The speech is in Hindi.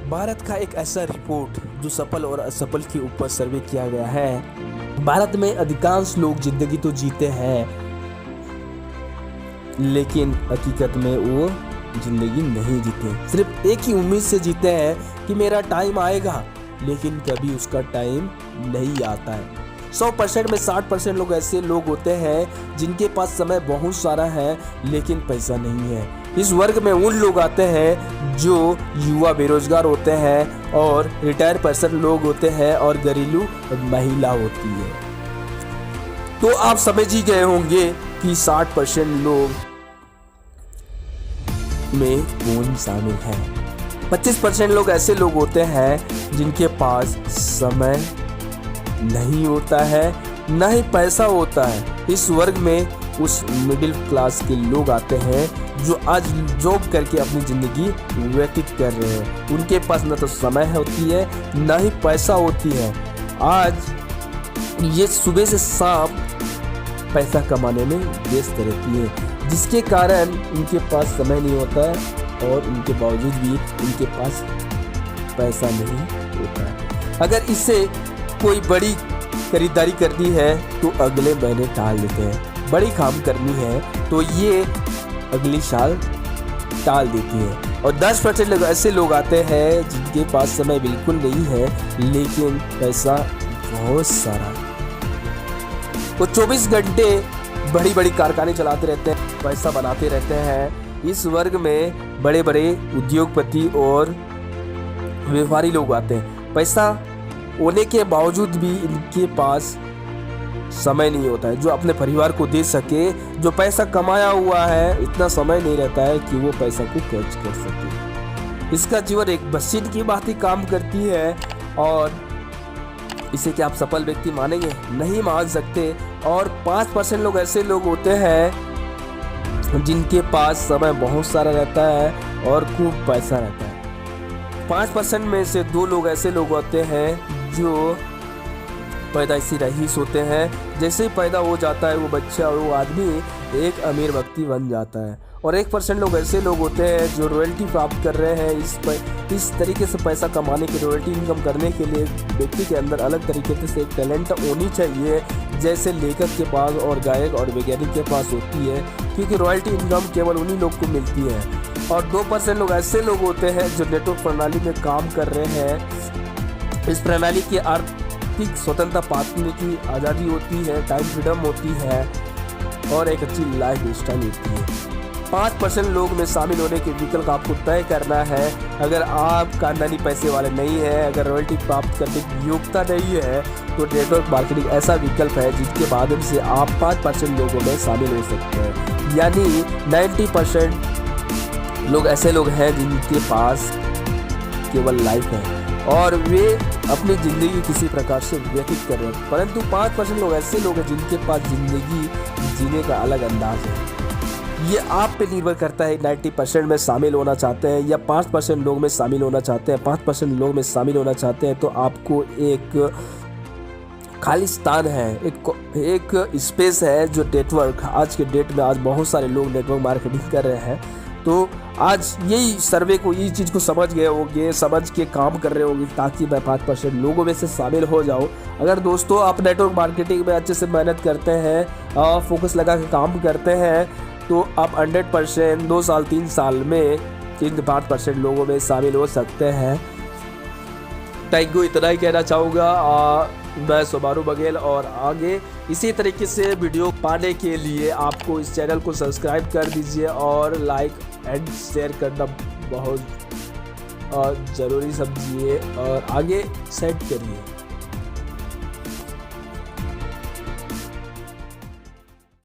भारत का एक ऐसा रिपोर्ट जो सफल और असफल के ऊपर सर्वे किया गया है। भारत में अधिकांश लोग जिंदगी तो जीते हैं, लेकिन हकीकत में वो जिंदगी नहीं जीते। सिर्फ एक ही उम्मीद से जीते हैं कि मेरा टाइम आएगा, लेकिन कभी उसका टाइम नहीं आता है। 100% में 60% लोग ऐसे लोग होते हैं जिनके पास समय बहुत सारा है लेकिन पैसा नहीं है। इस वर्ग में उन लोग आते हैं जो युवा बेरोजगार होते हैं और रिटायर पर्सन लोग होते हैं और घरेलू महिला होती है। तो आप समझ ही गए होंगे कि 60% लोग में कौन शामिल है। 25% लोग ऐसे लोग होते हैं जिनके पास समय नहीं होता है, ना ही पैसा होता है। इस वर्ग में उस मिडिल क्लास के लोग आते हैं जो आज जॉब करके अपनी ज़िंदगी व्यतीत कर रहे हैं। उनके पास न तो समय होती है, ना ही पैसा होती है। आज ये सुबह से शाम पैसा कमाने में व्यस्त रहती है, जिसके कारण उनके पास समय नहीं होता है और उनके बावजूद भी उनके पास पैसा नहीं होता है। अगर इससे कोई बड़ी खरीदारी करनी है तो अगले महीने टाल देते हैं, बड़ी काम करनी है तो ये अगली साल टाल देती है। और 10% लोग ऐसे लोग आते हैं जिनके पास समय बिल्कुल नहीं है लेकिन पैसा बहुत सारा। वो 24 घंटे बड़ी बड़ी कारखाने चलाते रहते हैं, पैसा बनाते रहते हैं। इस वर्ग में बड़े बड़े उद्योगपति और व्यापारी लोग आते हैं। पैसा होने के बावजूद भी इनके पास समय नहीं होता है जो अपने परिवार को दे सके। जो पैसा कमाया हुआ है इतना समय नहीं रहता है कि वो पैसा को खर्च कर सके। इसका जीवन एक मशीन की बात ही काम करती है और इसे क्या आप सफल व्यक्ति मानेंगे? नहीं मान सकते। और 5% लोग ऐसे लोग होते हैं जिनके पास समय बहुत सारा रहता है और खूब पैसा रहता है। 5% में से 2 लोग ऐसे लोग होते हैं जो पैदाइशी रईस होते हैं। जैसे ही पैदा हो जाता है वो बच्चा और वो आदमी एक अमीर व्यक्ति बन जाता है। और 1% लोग ऐसे लोग होते हैं जो रॉयल्टी प्राप्त कर रहे हैं। इस तरीके से पैसा कमाने की, रॉयल्टी इनकम करने के लिए व्यक्ति के अंदर अलग तरीके से एक टैलेंट होनी चाहिए, जैसे लेखक के पास और गायक और वैज्ञानिक के पास होती है, क्योंकि रॉयल्टी इनकम केवल उन्हीं लोग को मिलती है। और 2% लोग ऐसे लोग होते हैं जो नेटवर्क प्रणाली में काम कर रहे हैं। इस प्रणाली की आर्थिक स्वतंत्रता पाने की आज़ादी होती है, टाइम फ्रीडम होती है और एक अच्छी लाइफ स्टाइल होती है। 5% लोग में शामिल होने के विकल्प आपको तय करना है। अगर आप खानदानी पैसे वाले नहीं हैं, अगर रॉयल्टी प्राप्त करने की योग्यता नहीं है, तो नेटवर्क मार्केटिंग ऐसा विकल्प है जिसके माध्यम से आप 5% लोगों में शामिल हो सकते हैं। यानी 90% लोग ऐसे लोग हैं जिनके पास केवल लाइफ है और वे अपनी ज़िंदगी किसी प्रकार से व्यतीत कर रहे हैं। परंतु 5% लोग ऐसे लोग हैं जिनके पास ज़िंदगी जीने का अलग अंदाज है। ये आप पे निर्भर करता है 90% में शामिल होना चाहते हैं या 5% लोग में शामिल होना चाहते हैं। 5% लोग में शामिल होना चाहते हैं तो आपको एक खाली स्थान है, एक स्पेस है जो नेटवर्क। आज के डेट में आज बहुत सारे लोग नेटवर्क मार्केटिंग कर रहे हैं। तो आज यही सर्वे को, यही चीज़ को समझ गए होंगे, समझ के काम कर रहे होंगे ताकि मैं 5% लोगों में से शामिल हो जाऊं। अगर दोस्तों आप नेटवर्क मार्केटिंग में अच्छे से मेहनत करते हैं, फोकस लगा के काम करते हैं, तो आप 100% 2 साल 3 साल में इन 5% लोगों में शामिल हो सकते हैं। थैंक यू, इतना ही कहना चाहूँगा। मैं सोमारू बघेल और आगे इसी तरीके से वीडियो पाने के लिए आपको इस चैनल को सब्सक्राइब कर दीजिए और लाइक एंड शेयर करना बहुत ज़रूरी समझिए और आगे सेट करिए।